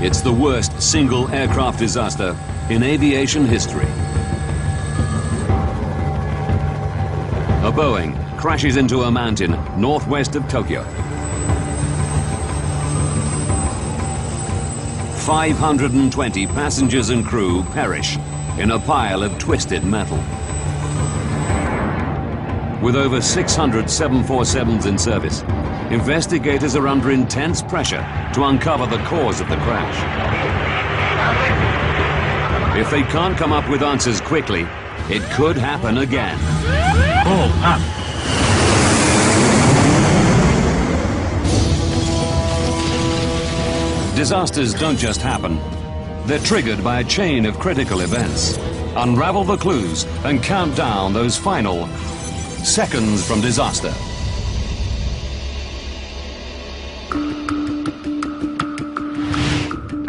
It's the worst single aircraft disaster in aviation history. A Boeing crashes into a mountain northwest of Tokyo. 520 passengers and crew perish in a pile of twisted metal. With over 600 747s in service, investigators are under intense pressure to uncover the cause of the crash. If they can't come up with answers quickly, it could happen again. Disasters don't just happen. They're triggered by a chain of critical events. Unravel the clues and count down those final seconds from disaster.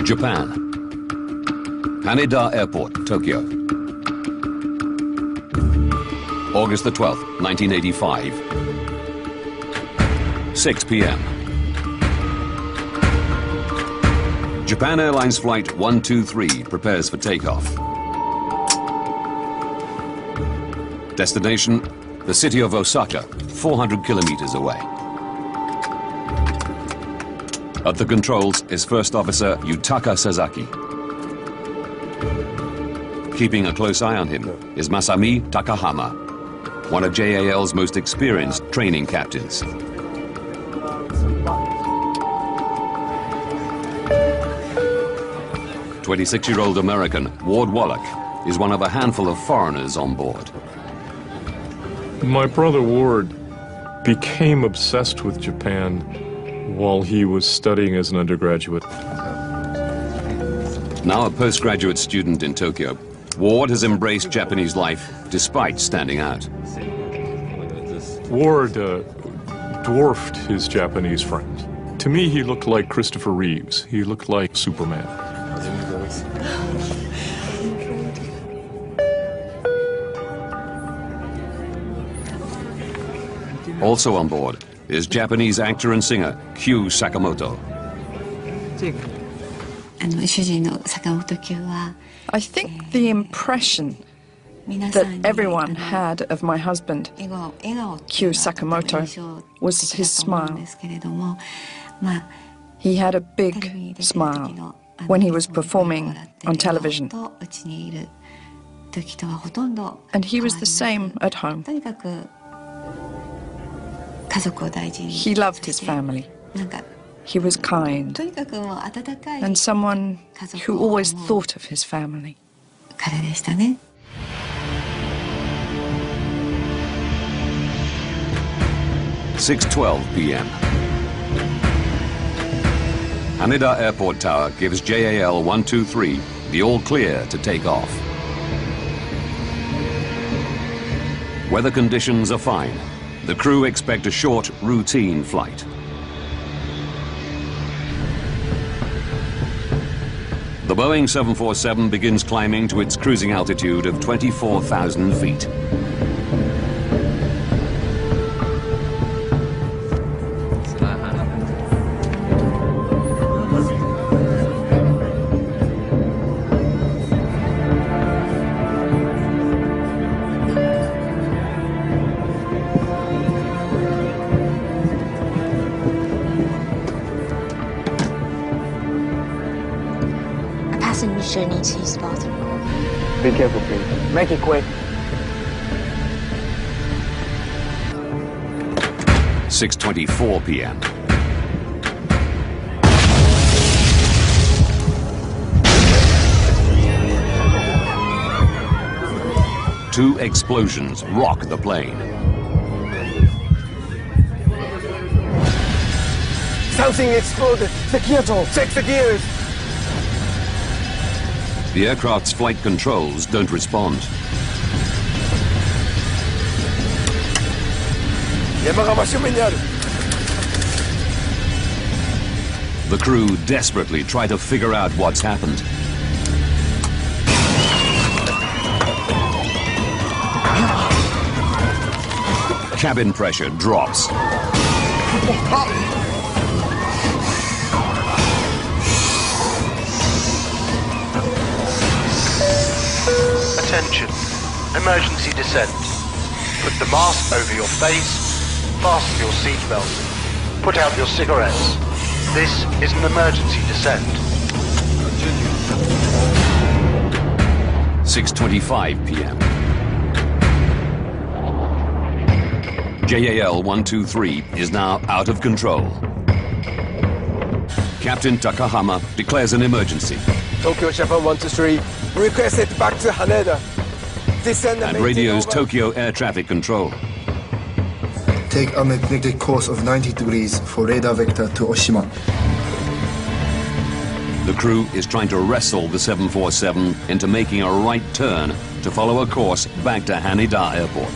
Japan. Haneda Airport, Tokyo. August the 12th, 1985. 6 p.m. Japan Airlines Flight 123 prepares for takeoff. Destination, the city of Osaka, 400 kilometers away. At the controls is First Officer Yutaka Sasaki. Keeping a close eye on him is Masami Takahama, one of JAL's most experienced training captains. "26-year-old American Ward Wallach is one of a handful of foreigners on board. My brother Ward became obsessed with Japan while he was studying as an undergraduate. Now a postgraduate student in Tokyo, Ward has embraced Japanese life despite standing out. Ward dwarfed his Japanese friend. To me, he looked like Christopher Reeves. He looked like Superman. Also on board is Japanese actor and singer Kyu Sakamoto. I think the impression that everyone had of my husband, Kyu Sakamoto, was his smile. He had a big smile when he was performing on television. And he was the same at home. He loved his family. He was kind and someone who always thought of his family. 6:12 p.m. Haneda Airport Tower gives JAL 123 the all clear to take off. Weather conditions are fine. The crew expect a short, routine flight. The Boeing 747 begins climbing to its cruising altitude of 24,000 feet. Needs to use the bathroom. Be careful, please. Make it quick. 6:24 p.m. Two explosions rock the plane. Something exploded. The gear tool. Check the gears. The aircraft's flight controls don't respond. The crew desperately try to figure out what's happened. Cabin pressure drops. Attention, emergency descent. Put the mask over your face, fasten your seatbelt, put out your cigarettes. This is an emergency descent. 6:25 p.m. JAL 123 is now out of control. Captain Takahama declares an emergency. Tokyo Japan 123, request it back to Haneda. Descend And radios Tokyo Air Traffic Control. Take a magnetic course of 90 degrees for radar vector to Oshima. The crew is trying to wrestle the 747 into making a right turn to follow a course back to Haneda Airport.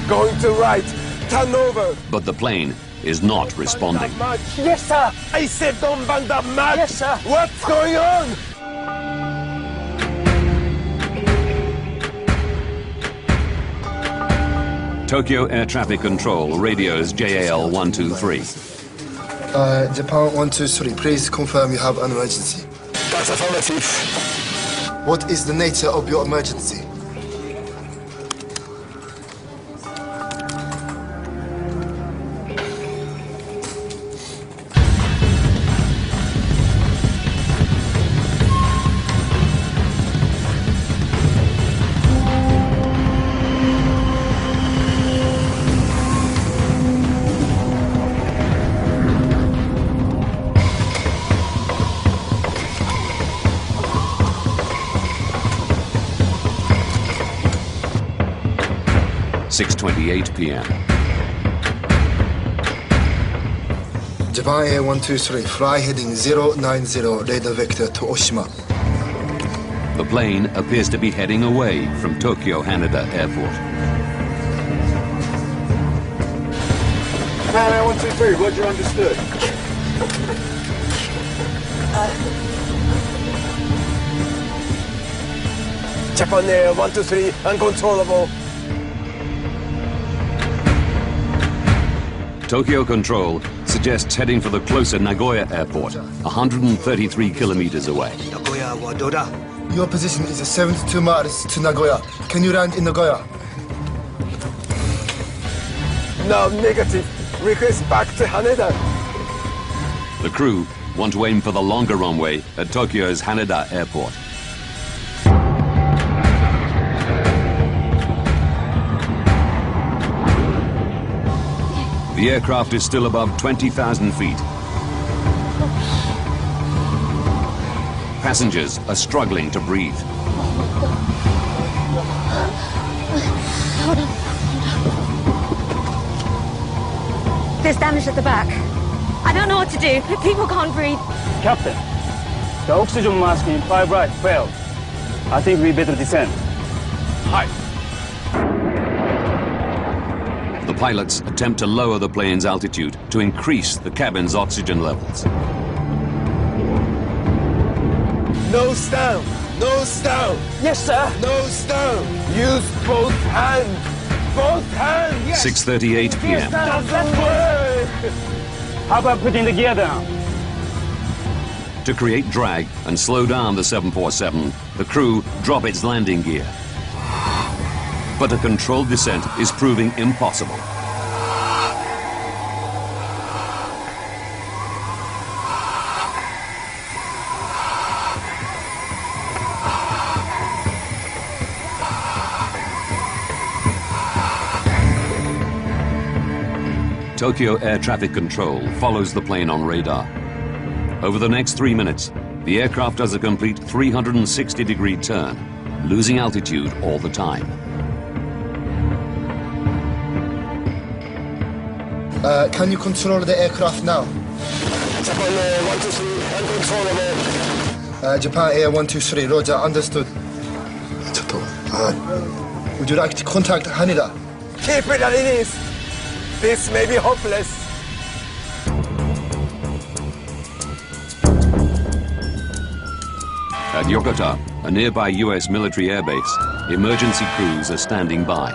Going to right, turn over. But the plane is not responding. Yes, sir. I said don't bang that mat. Yes, sir. What's going on? Tokyo Air Traffic Control radios JAL 123. Japan 123, please confirm you have an emergency. That's affirmative. What is the nature of your emergency? p.m. Japan Air 123, fly heading 090, radar vector to Oshima. The plane appears to be heading away from Tokyo Haneda Airport. Japan Air 123, Roger, understood. Japan Air 123, uncontrollable. Tokyo Control suggests heading for the closer Nagoya Airport, 133 kilometers away. Your position is 72 miles to Nagoya. Can you land in Nagoya? No, negative. Request back to Haneda. The crew want to aim for the longer runway at Tokyo's Haneda Airport. The aircraft is still above 20,000 feet. Passengers are struggling to breathe. There's damage at the back. I don't know what to do. People can't breathe. Captain, the oxygen mask in 5 right failed. I think we better descend. Hi. The pilots attempt to lower the plane's altitude to increase the cabin's oxygen levels. Nose down. Nose down. Yes, sir. Nose down. Use both hands. Both hands. Yes. 6:38 p.m. Doesn't work. How about putting the gear down? To create drag and slow down the 747, the crew drop its landing gear. But a controlled descent is proving impossible. Tokyo Air Traffic Control follows the plane on radar. Over the next 3 minutes, the aircraft does a complete 360-degree turn, losing altitude all the time. Can you control the aircraft now? Japan Air 123, uncontrollable. Japan Air 123, Roger, understood. Would you like to contact Haneda? Keep it as it is. This may be hopeless. At Yokota, a nearby US military airbase, emergency crews are standing by.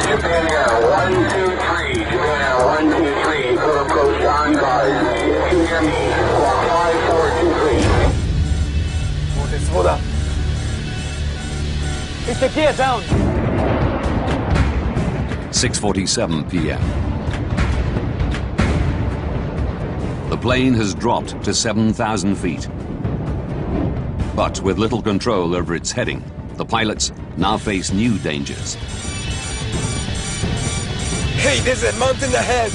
Japan Air 123, Japan Air 123, full approach on guard. To hear me, squawk 5423. down. 6:47 p.m. The plane has dropped to 7,000 feet. But with little control over its heading, the pilots now face new dangers. Hey, there's a mountain ahead.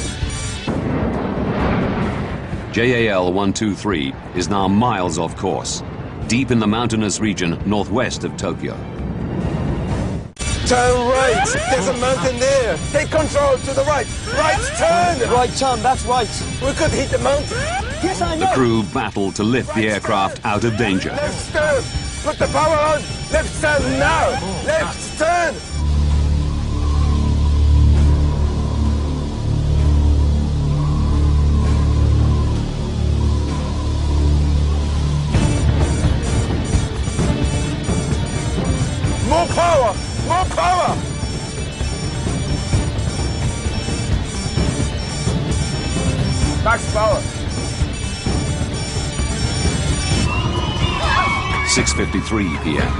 JAL 123 is now miles off course, deep in the mountainous region northwest of Tokyo. Turn right. There's a mountain there. Take control to the right. Right turn. Right turn, that's right. We could hit the mountain. Yes, I know. The crew battle to lift the aircraft out of danger. Left turn. Put the power on. Left turn now. Left turn. More power. More power. Max power. 6:53 p.m.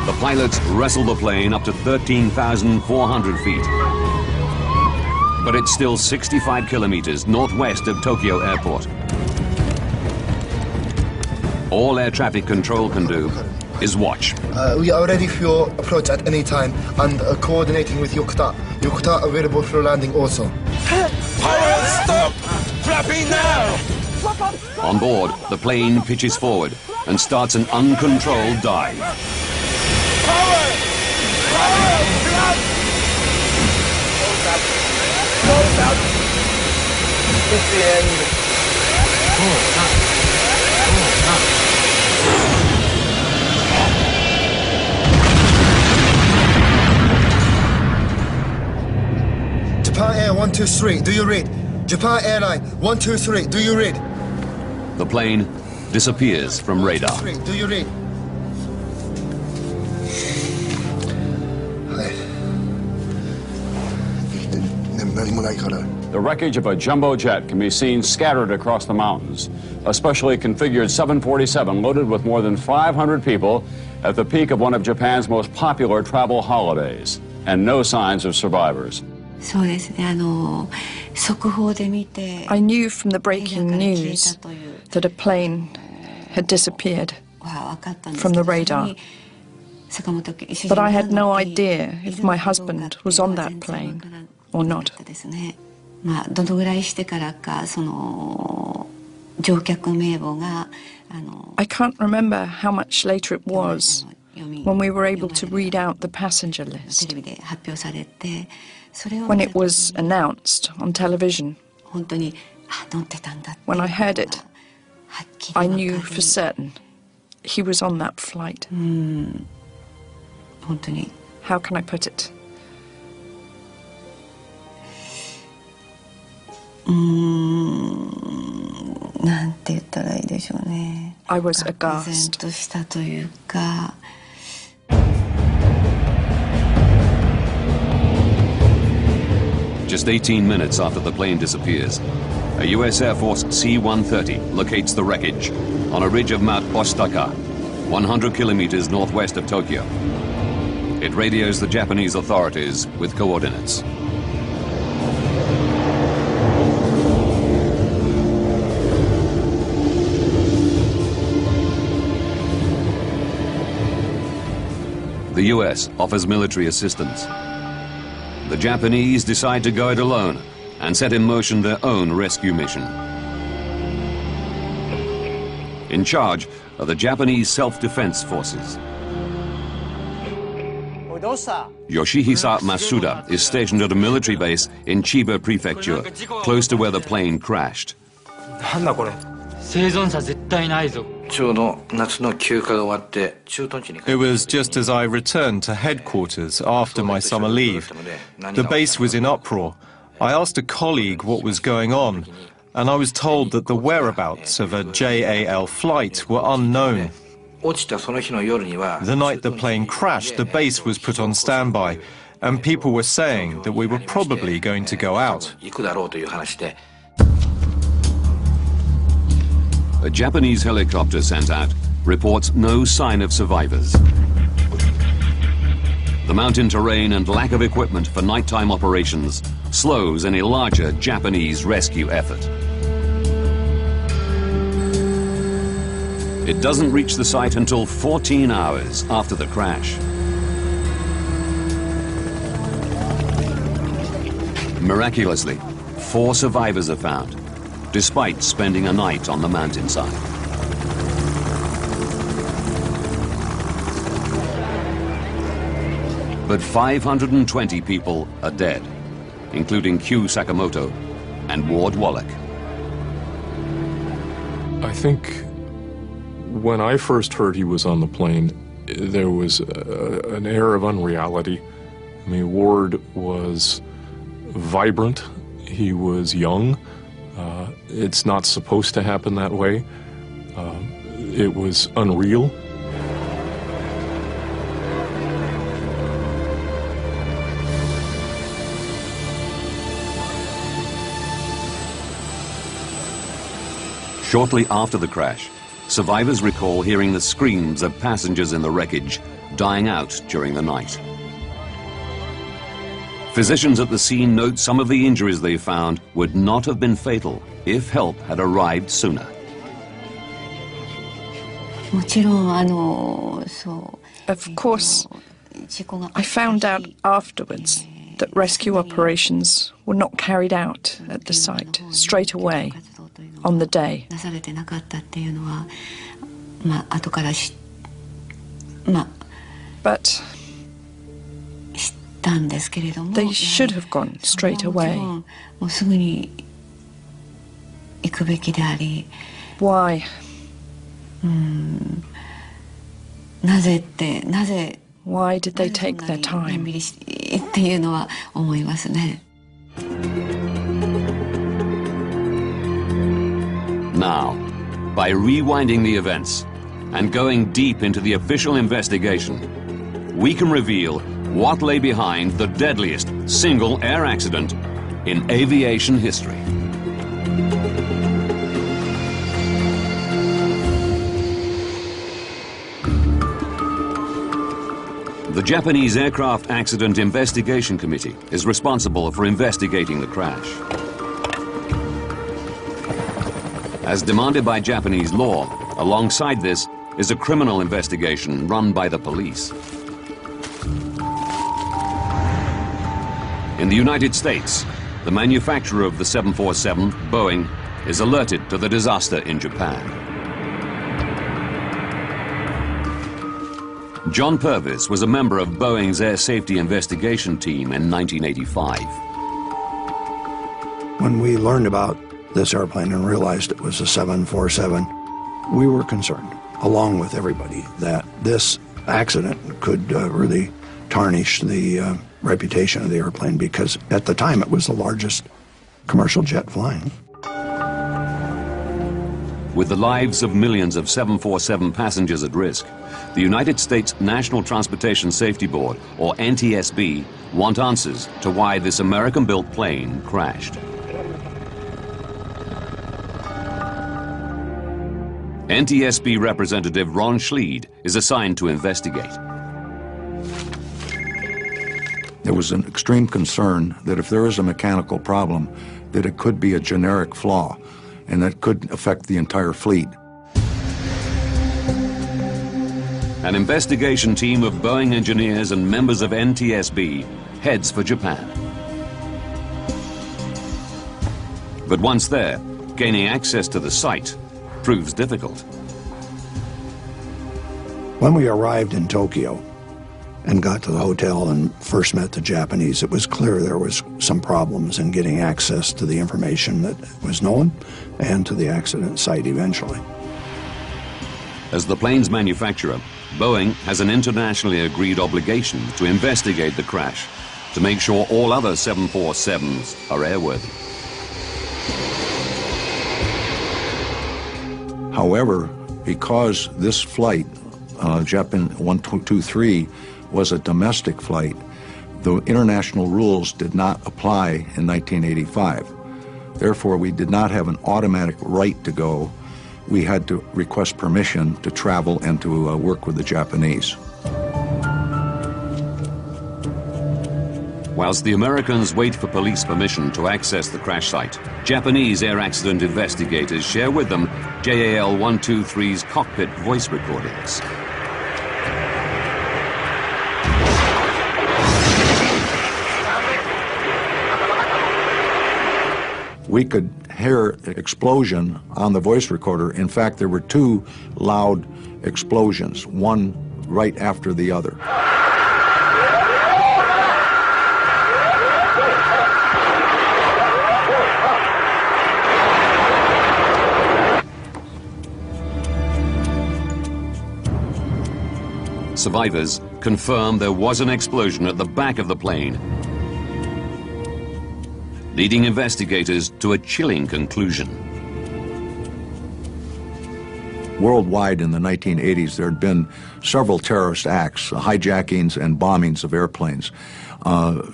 The pilots wrestle the plane up to 13,400 feet. But it's still 65 kilometers northwest of Tokyo Airport. All air traffic control can do is watch. We are ready for your approach at any time and coordinating with Yokota. Yokota available for landing also. Power stop. Flapping now. On board, the plane pitches forward and starts an uncontrolled dive. Power. Power. Flap. Close up. It's the end. Japan Air 123, do you read? Japan Airline 123, do you read? The plane disappears from radar. 123, do you read? The wreckage of a jumbo jet can be seen scattered across the mountains. A specially configured 747 loaded with more than 500 people at the peak of one of Japan's most popular travel holidays. And no signs of survivors. I knew from the breaking news that a plane had disappeared from the radar. But I had no idea if my husband was on that plane or not. I can't remember how much later it was when we were able to read out the passenger list. When it was announced on television, when I heard it, I knew for certain he was on that flight. How can I put it? I was aghast. Just 18 minutes after the plane disappears, a U.S. Air Force C-130 locates the wreckage on a ridge of Mount Oshtaka, 100 kilometers northwest of Tokyo. It radios the Japanese authorities with coordinates. The U.S. offers military assistance. The Japanese decide to go it alone and set in motion their own rescue mission. In charge are the Japanese Self-Defense Forces. Yoshihisa Masuda is stationed at a military base in Chiba Prefecture, close to where the plane crashed. It was just as I returned to headquarters after my summer leave. The base was in uproar. I asked a colleague what was going on, and I was told that the whereabouts of a JAL flight were unknown. The night the plane crashed, the base was put on standby, and people were saying that we were probably going to go out. A Japanese helicopter sent out reports no sign of survivors. The mountain terrain and lack of equipment for nighttime operations slows any larger Japanese rescue effort. It doesn't reach the site until 14 hours after the crash. Miraculously, 4 survivors are found, despite spending a night on the mountainside. But 520 people are dead, including Q Sakamoto and Ward Wallach. I think when I first heard he was on the plane, there was an air of unreality. I mean, Ward was vibrant, he was young. It's not supposed to happen that way. It was unreal. Shortly after the crash, survivors recall hearing the screams of passengers in the wreckage dying out during the night. Physicians at the scene note some of the injuries they found would not have been fatal if help had arrived sooner. Of course, I found out afterwards that rescue operations were not carried out at the site straight away on the day. But they should have gone straight away. Why? Why did they take their time? Now, by rewinding the events and going deep into the official investigation, we can reveal what lay behind the deadliest single air accident in aviation history. The Japanese Aircraft Accident Investigation Committee is responsible for investigating the crash. As demanded by Japanese law, alongside this is a criminal investigation run by the police. In the United States, the manufacturer of the 747, Boeing, is alerted to the disaster in Japan. John Purvis was a member of Boeing's Air Safety Investigation Team in 1985. When we learned about this airplane and realized it was a 747, we were concerned, along with everybody, that this accident could really tarnish the reputation of the airplane, because at the time it was the largest commercial jet flying. With the lives of millions of 747 passengers at risk, the United States National Transportation Safety Board, or NTSB, want answers to why this American-built plane crashed. NTSB representative Ron Schleed is assigned to investigate. There was an extreme concern that if there is a mechanical problem, that it could be a generic flaw, and that could affect the entire fleet. An investigation team of Boeing engineers and members of NTSB heads for Japan. But once there, gaining access to the site proves difficult. When we arrived in Tokyo and got to the hotel and first met the Japanese, it was clear there was some problems in getting access to the information that was known and to the accident site eventually. As the plane's manufacturer, Boeing has an internationally agreed obligation to investigate the crash to make sure all other 747s are airworthy. However, because this flight, Japan 1223, was a domestic flight, the international rules did not apply in 1985. Therefore, we did not have an automatic right to go. We had to request permission to travel and to work with the Japanese. Whilst the Americans wait for police permission to access the crash site, Japanese air accident investigators share with them JAL 123's cockpit voice recordings. We could hear an explosion on the voice recorder. In fact, there were two loud explosions, one right after the other. Survivors confirm there was an explosion at the back of the plane, leading investigators to a chilling conclusion. Worldwide in the 1980s, there had been several terrorist acts, hijackings and bombings of airplanes.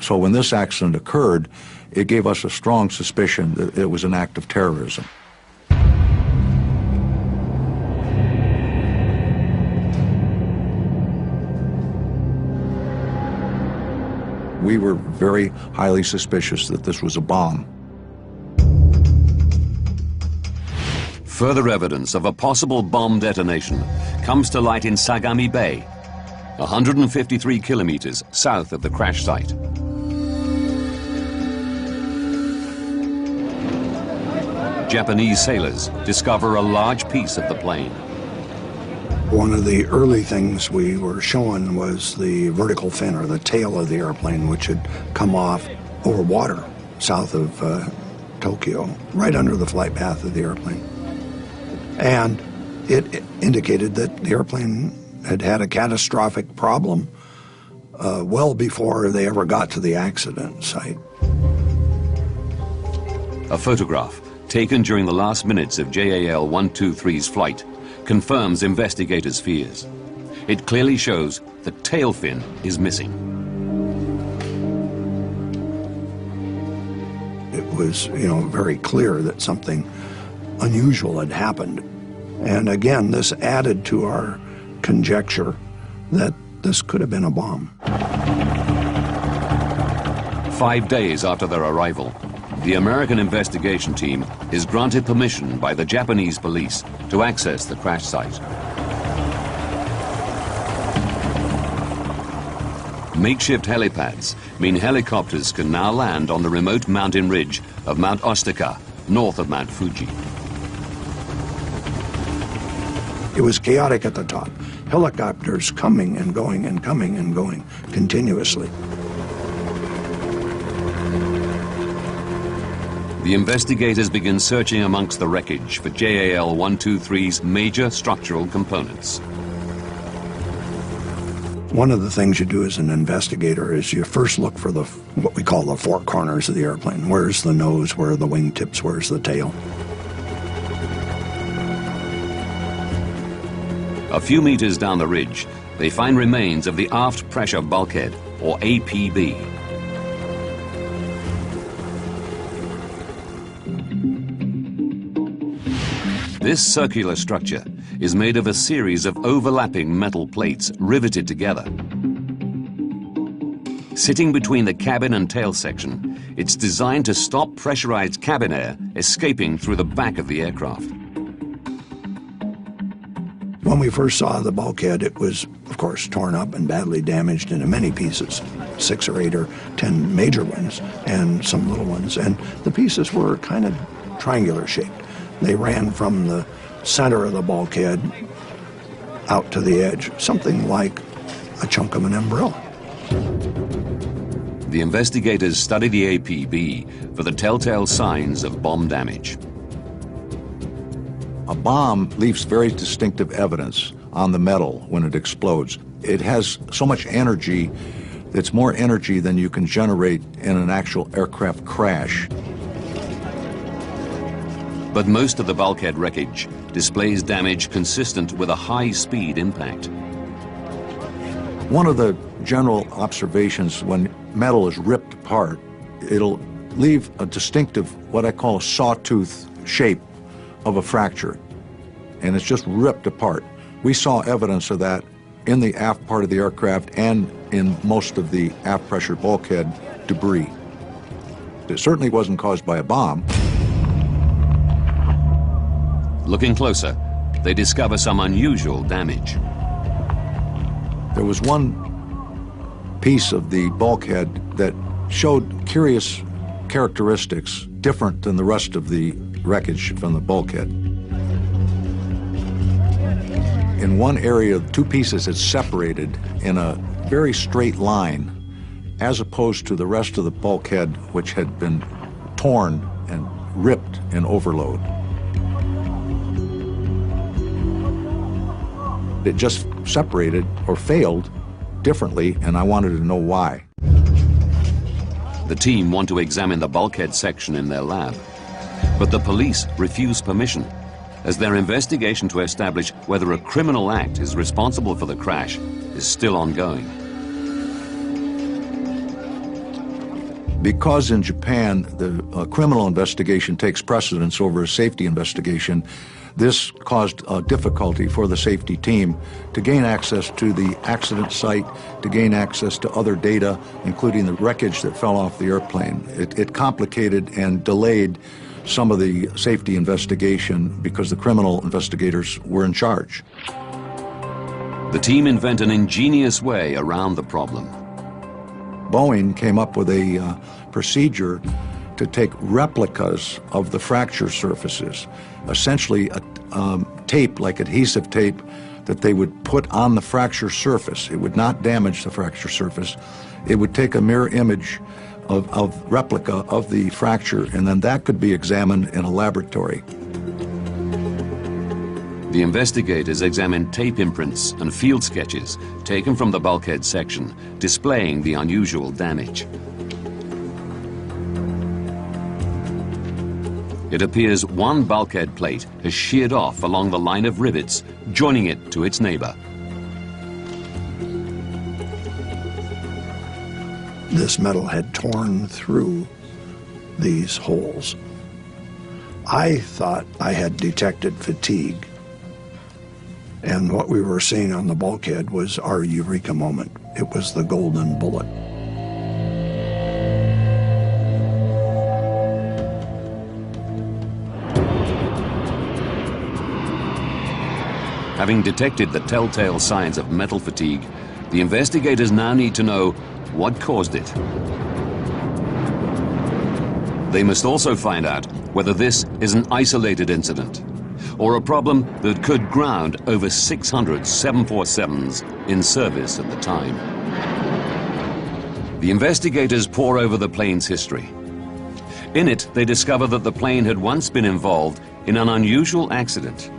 So when this accident occurred, it gave us a strong suspicion that it was an act of terrorism. We were very highly suspicious that this was a bomb. Further evidence of a possible bomb detonation comes to light in Sagami Bay, 153 kilometers south of the crash site. Japanese sailors discover a large piece of the plane. One of the early things we were shown was the vertical fin, or the tail of the airplane, which had come off over water south of Tokyo, right under the flight path of the airplane. And it indicated that the airplane had had a catastrophic problem well before they ever got to the accident site. A photograph taken during the last minutes of JAL 123's flight confirms investigators' fears. It clearly shows the tail fin is missing. It was, very clear that something unusual had happened. And again, this added to our conjecture that this could have been a bomb. 5 days after their arrival, the American investigation team is granted permission by the Japanese police to access the crash site. Makeshift helipads mean helicopters can now land on the remote mountain ridge of Mount Osaka, north of Mount Fuji. It was chaotic at the top. Helicopters coming and going and coming and going continuously. The investigators begin searching amongst the wreckage for JAL 123's major structural components. One of the things you do as an investigator is you first look for what we call the four corners of the airplane. Where's the nose? Where are the wingtips? Where's the tail? A few meters down the ridge, they find remains of the aft pressure bulkhead, or APB. This circular structure is made of a series of overlapping metal plates riveted together. Sitting between the cabin and tail section, it's designed to stop pressurized cabin air escaping through the back of the aircraft. When we first saw the bulkhead, it was, of course, torn up and badly damaged into many pieces, 6 or 8 or 10 major ones and some little ones. And the pieces were kind of triangular shaped. They ran from the center of the bulkhead out to the edge, something like a chunk of an umbrella. The investigators study the APB for the telltale signs of bomb damage. A bomb leaves very distinctive evidence on the metal when it explodes. It has so much energy that's more energy than you can generate in an actual aircraft crash. But most of the bulkhead wreckage displays damage consistent with a high-speed impact. One of the general observations when metal is ripped apart, it'll leave a distinctive, what I call a sawtooth shape of a fracture, and it's just ripped apart. We saw evidence of that in the aft part of the aircraft and in most of the aft pressure bulkhead debris. It certainly wasn't caused by a bomb. Looking closer, they discover some unusual damage. There was one piece of the bulkhead that showed curious characteristics different than the rest of the wreckage from the bulkhead. In one area, two pieces had separated in a very straight line, as opposed to the rest of the bulkhead, which had been torn and ripped in overload. It just separated or failed differently, and I wanted to know why. The team want to examine the bulkhead section in their lab, but the police refuse permission, as their investigation to establish whether a criminal act is responsible for the crash is still ongoing. Because in Japan, the criminal investigation takes precedence over a safety investigation, this caused difficulty for the safety team to gain access to the accident site, to gain access to other data, including the wreckage that fell off the airplane. It complicated and delayed some of the safety investigation because the criminal investigators were in charge. The team invent an ingenious way around the problem. Boeing came up with a procedure to take replicas of the fracture surfaces, essentially a tape, like adhesive tape, that they would put on the fracture surface. It would not damage the fracture surface. It would take a mirror image of replica of the fracture, and then that could be examined in a laboratory. The investigators examined tape imprints and field sketches taken from the bulkhead section, displaying the unusual damage. It appears one bulkhead plate has sheared off along the line of rivets, joining it to its neighbor. This metal had torn through these holes. I thought I had detected fatigue, and what we were seeing on the bulkhead was our eureka moment. It was the golden bullet. Having detected the telltale signs of metal fatigue, the investigators now need to know what caused it. They must also find out whether this is an isolated incident or a problem that could ground over 600 747s in service at the time. The investigators pore over the plane's history. In it, they discover that the plane had once been involved in an unusual accident.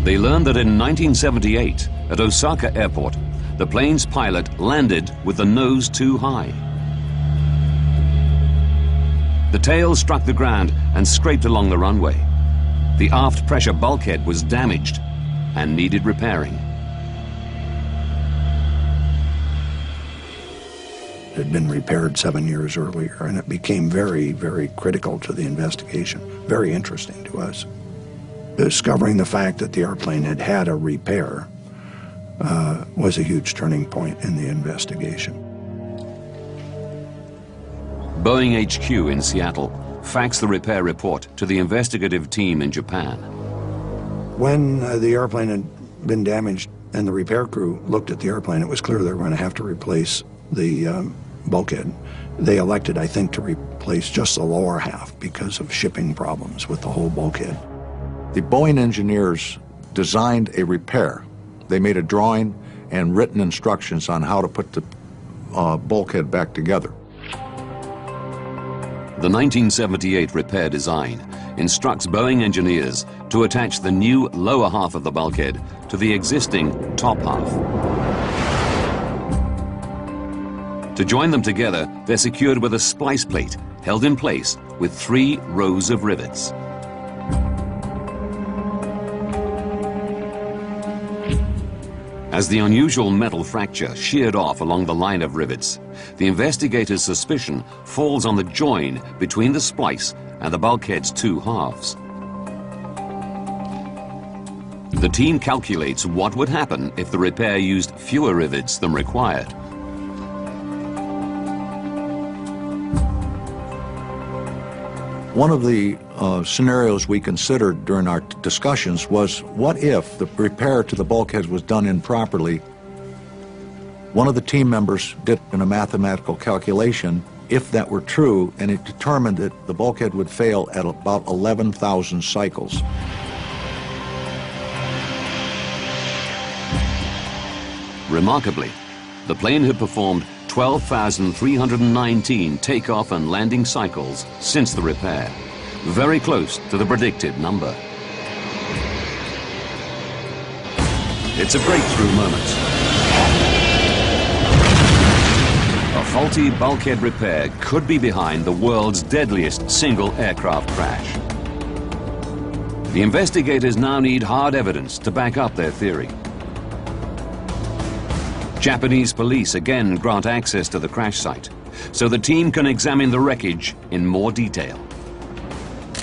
They learned that in 1978, at Osaka Airport, the plane's pilot landed with the nose too high. The tail struck the ground and scraped along the runway. The aft pressure bulkhead was damaged and needed repairing. It had been repaired 7 years earlier, and it became very, very critical to the investigation, very interesting to us. Discovering the fact that the airplane had had a repair was a huge turning point in the investigation. Boeing HQ in Seattle faxed the repair report to the investigative team in Japan. When the airplane had been damaged and the repair crew looked at the airplane, it was clear they were going to have to replace the bulkhead. They elected, I think, to replace just the lower half because of shipping problems with the whole bulkhead. The Boeing engineers designed a repair. They made a drawing and written instructions on how to put the bulkhead back together. The 1978 repair design instructs Boeing engineers to attach the new lower half of the bulkhead to the existing top half. To join them together, they're secured with a splice plate held in place with 3 rows of rivets. As the unusual metal fracture sheared off along the line of rivets, the investigators' suspicion falls on the join between the splice and the bulkhead's 2 halves. The team calculates what would happen if the repair used fewer rivets than required. One of the scenarios we considered during our discussions was, what if the repair to the bulkheads was done improperly? One of the team members did in a mathematical calculation, if that were true, and it determined that the bulkhead would fail at about 11,000 cycles. Remarkably, the plane had performed 12,319 takeoff and landing cycles since the repair, very close to the predicted number. It's a breakthrough moment. A faulty bulkhead repair could be behind the world's deadliest single aircraft crash. The investigators now need hard evidence to back up their theory. Japanese police again grant access to the crash site, so the team can examine the wreckage in more detail.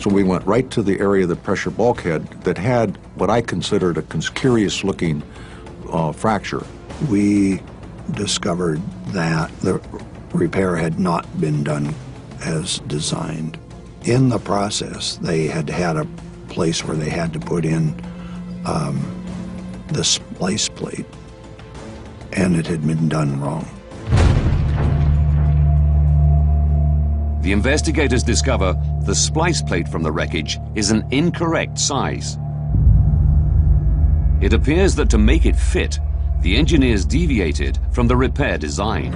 So we went right to the area of the pressure bulkhead that had what I considered a curious-looking fracture. We discovered that the repair had not been done as designed. In the process, they had had a place where they had to put in the splice plate, and it had been done wrong. The investigators discover the splice plate from the wreckage is an incorrect size. It appears that to make it fit, the engineers deviated from the repair design.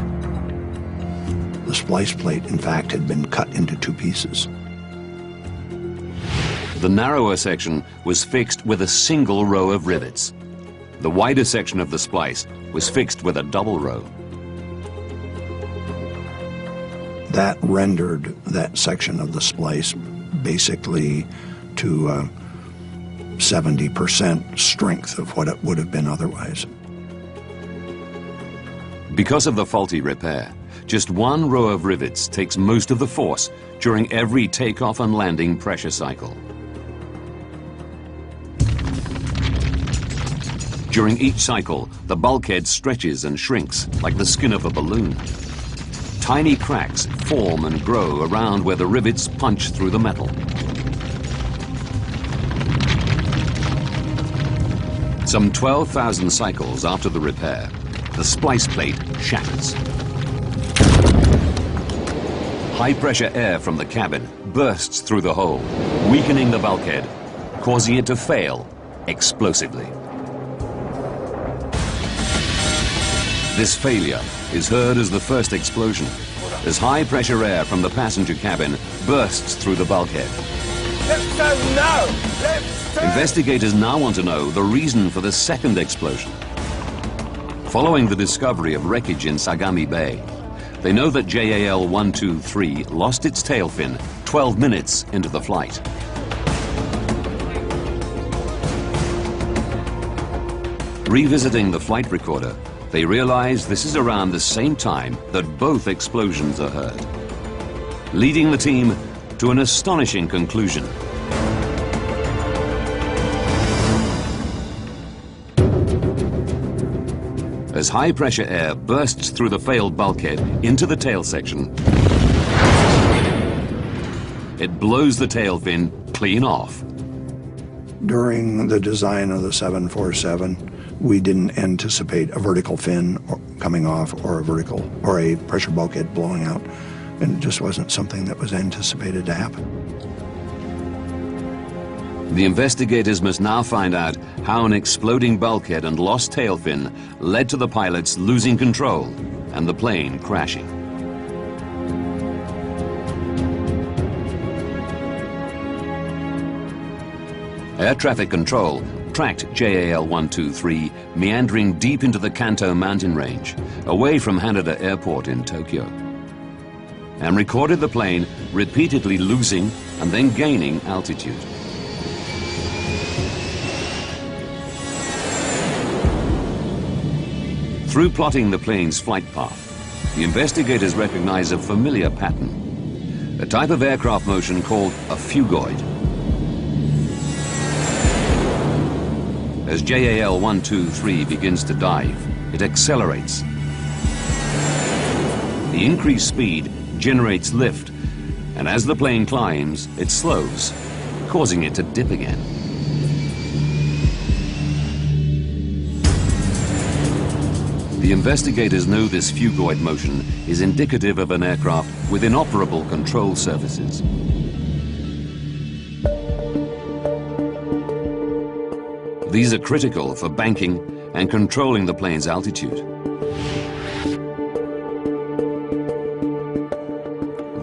The splice plate, in fact, had been cut into two pieces. The narrower section was fixed with a single row of rivets. The wider section of the splice was fixed with a double row. That rendered that section of the splice basically to 70% strength of what it would have been otherwise. Because of the faulty repair, just one row of rivets takes most of the force during every takeoff and landing pressure cycle. During each cycle, the bulkhead stretches and shrinks like the skin of a balloon. Tiny cracks form and grow around where the rivets punch through the metal. Some 12,000 cycles after the repair, the splice plate shatters. High-pressure air from the cabin bursts through the hole, weakening the bulkhead, causing it to fail explosively. This failure is heard as the first explosion, as high-pressure air from the passenger cabin bursts through the bulkhead. Let's turn now! Let's turn! Investigators now want to know the reason for the second explosion. Following the discovery of wreckage in Sagami Bay, they know that JAL 123 lost its tail fin 12 minutes into the flight. Revisiting the flight recorder, they realize this is around the same time that both explosions are heard, leading the team to an astonishing conclusion. As high-pressure air bursts through the failed bulkhead into the tail section, it blows the tail fin clean off. During the design of the 747, we didn't anticipate a vertical fin coming off or a pressure bulkhead blowing out, and it just wasn't something that was anticipated to happen. The investigators must now find out how an exploding bulkhead and lost tail fin led to the pilots losing control and the plane crashing. Air traffic control tracked JAL 123 meandering deep into the Kanto mountain range, away from Haneda Airport in Tokyo, and recorded the plane repeatedly losing and then gaining altitude. Through plotting the plane's flight path, the investigators recognize a familiar pattern, a type of aircraft motion called a phugoid. As JAL 123 begins to dive, it accelerates. The increased speed generates lift And as the plane climbs, it slows, causing it to dip again. The investigators know this phugoid motion is indicative of an aircraft with inoperable control surfaces. These are critical for banking and controlling the plane's altitude.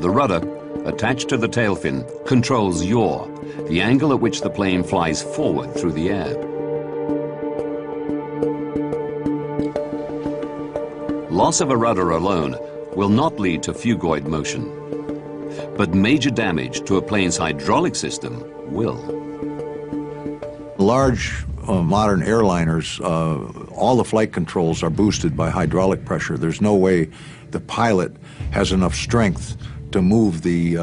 The rudder, attached to the tail fin, controls yaw, the angle at which the plane flies forward through the air. Loss of a rudder alone will not lead to phugoid motion, but major damage to a plane's hydraulic system will. Large modern airliners, all the flight controls are boosted by hydraulic pressure. There's no way the pilot has enough strength to move the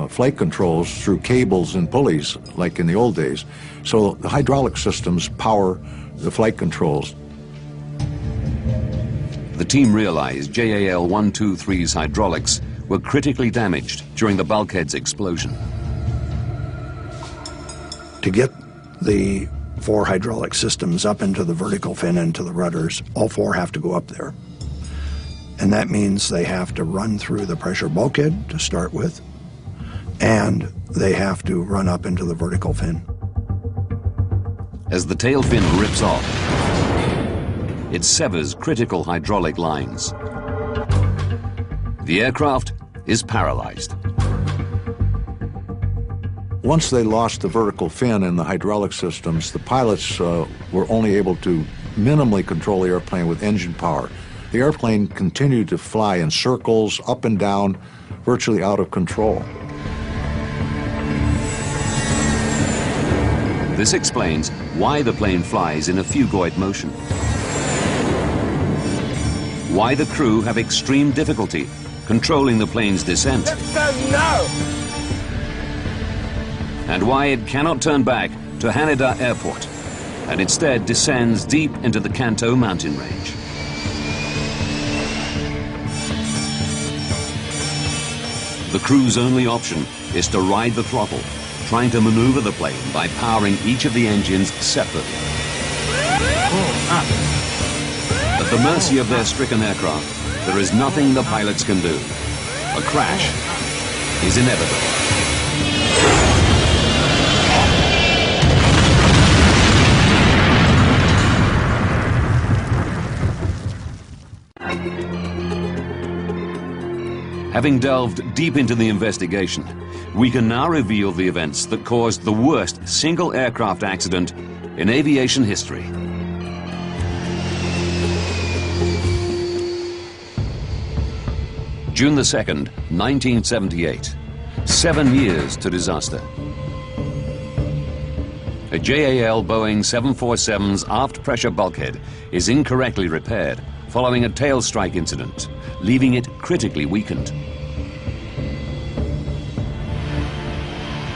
flight controls through cables and pulleys like in the old days. So the hydraulic systems power the flight controls. The team realized JAL 123's hydraulics were critically damaged during the bulkhead's explosion. To get the 4 hydraulic systems up into the vertical fin and to the rudders, all 4 have to go up there. And that means they have to run through the pressure bulkhead to start with, and they have to run up into the vertical fin. As the tail fin rips off, it severs critical hydraulic lines. The aircraft is paralyzed. Once they lost the vertical fin and the hydraulic systems, the pilots were only able to minimally control the airplane with engine power. The airplane continued to fly in circles, up and down, virtually out of control. This explains why the plane flies in a phugoid motion. Why the crew have extreme difficulty controlling the plane's descent. And why it cannot turn back to Haneda Airport and instead descends deep into the Kanto mountain range. The crew's only option is to ride the throttle, trying to maneuver the plane by powering each of the engines separately. At the mercy of their stricken aircraft, there is nothing the pilots can do. A crash is inevitable. Having delved deep into the investigation, we can now reveal the events that caused the worst single aircraft accident in aviation history. June the 2nd, 1978. 7 years to disaster. A JAL Boeing 747's aft pressure bulkhead is incorrectly repaired following a tail strike incident, leaving it critically weakened.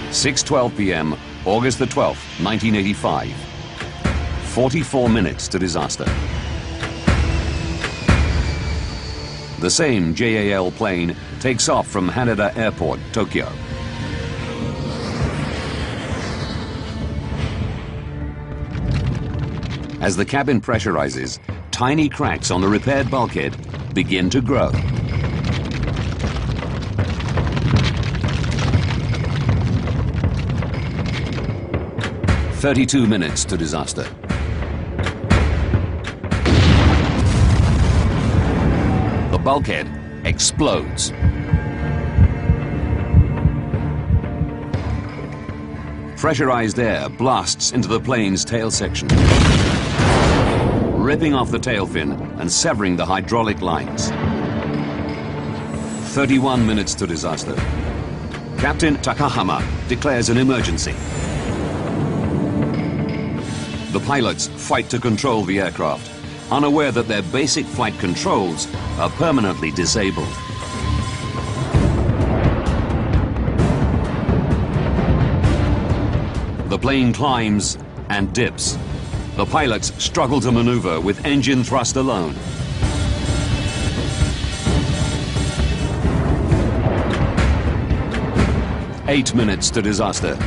6:12 p.m., August the 12th, 1985. 44 minutes to disaster. The same JAL plane takes off from Haneda Airport, Tokyo. As the cabin pressurizes, tiny cracks on the repaired bulkhead begin to grow. "32 minutes to disaster. The bulkhead explodes. Pressurized air blasts into the plane's tail section, ripping off the tail fin and severing the hydraulic lines. 31 minutes to disaster. Captain Takahama declares an emergency. The pilots fight to control the aircraft, unaware that their basic flight controls are permanently disabled. The plane climbs and dips. The pilots struggle to maneuver with engine thrust alone. 8 minutes to disaster.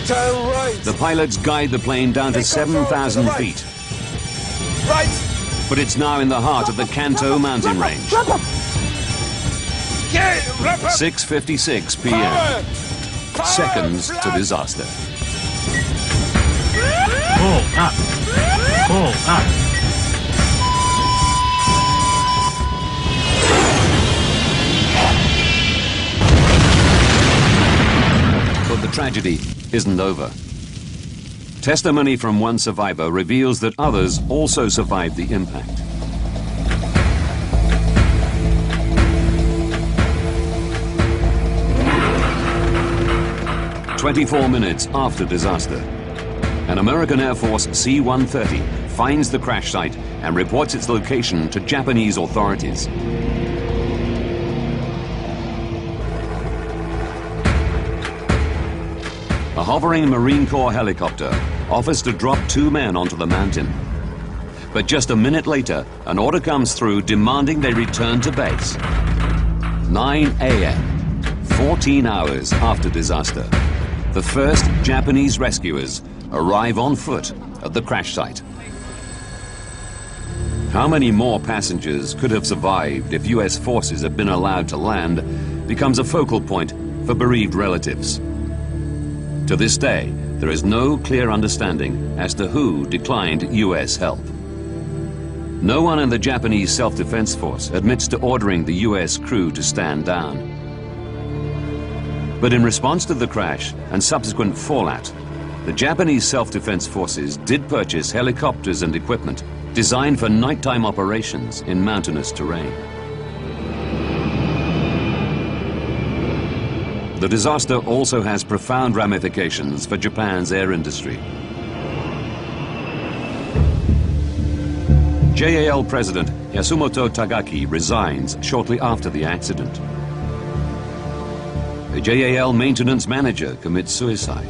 Turn right. The pilots guide the plane down to 7,000 feet. Right. But it's now in the heart of the Kanto mountain range. 6:56 p.m. Seconds to disaster. Pull up. Pull up. But the tragedy isn't over. Testimony from one survivor reveals that others also survived the impact. "24 minutes after disaster, an American Air Force C-130 finds the crash site and reports its location to Japanese authorities. A hovering Marine Corps helicopter offers to drop 2 men onto the mountain. But just a minute later, an order comes through demanding they return to base. 9 a.m., 14 hours after disaster, the first Japanese rescuers arrive on foot at the crash site. How many more passengers could have survived if U.S. forces had been allowed to land becomes a focal point for bereaved relatives. To this day, there is no clear understanding as to who declined U.S. help. No one in the Japanese Self-Defense Force admits to ordering the U.S. crew to stand down. But in response to the crash and subsequent fallout, the Japanese Self-Defense Forces did purchase helicopters and equipment designed for nighttime operations in mountainous terrain. The disaster also has profound ramifications for Japan's air industry. JAL President Yasumoto Tagaki resigns shortly after the accident. A JAL maintenance manager commits suicide.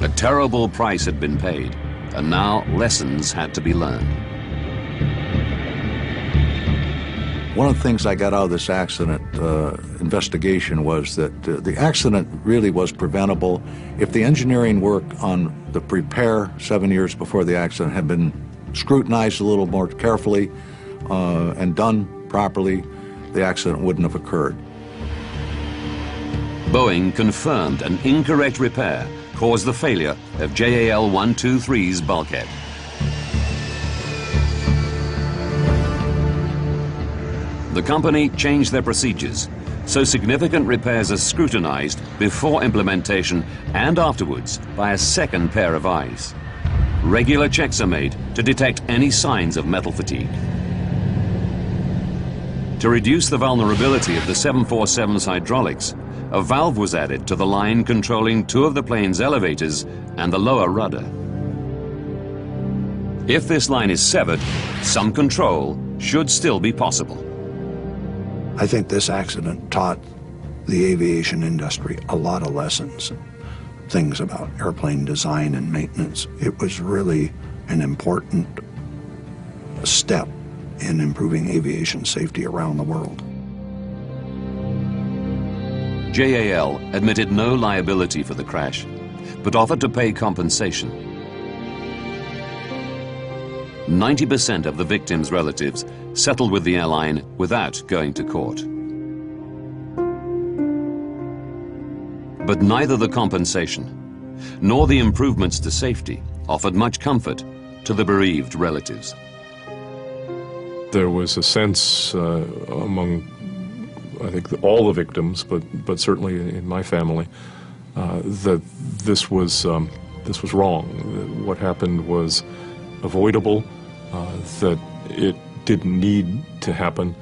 A terrible price had been paid, and now lessons had to be learned. One of the things I got out of this accident investigation was that the accident really was preventable if the engineering work on the repair 7 years before the accident had been scrutinized a little more carefully and done properly, the accident wouldn't have occurred. Boeing confirmed an incorrect repair caused the failure of JAL 123's bulkhead. The company changed their procedures, so significant repairs are scrutinized before implementation and afterwards by a second pair of eyes. Regular checks are made to detect any signs of metal fatigue. To reduce the vulnerability of the 747's hydraulics, a valve was added to the line controlling 2 of the plane's elevators and the lower rudder. If this line is severed, some control should still be possible. I think this accident taught the aviation industry a lot of lessons, things about airplane design and maintenance. It was really an important step in improving aviation safety around the world. JAL admitted no liability for the crash, but offered to pay compensation. 90% of the victims' relatives settled with the airline without going to court. But neither the compensation nor the improvements to safety offered much comfort to the bereaved relatives. There was a sense among, I think, all the victims, but certainly in my family, that this was wrong. That what happened was avoidable. That it didn't need to happen.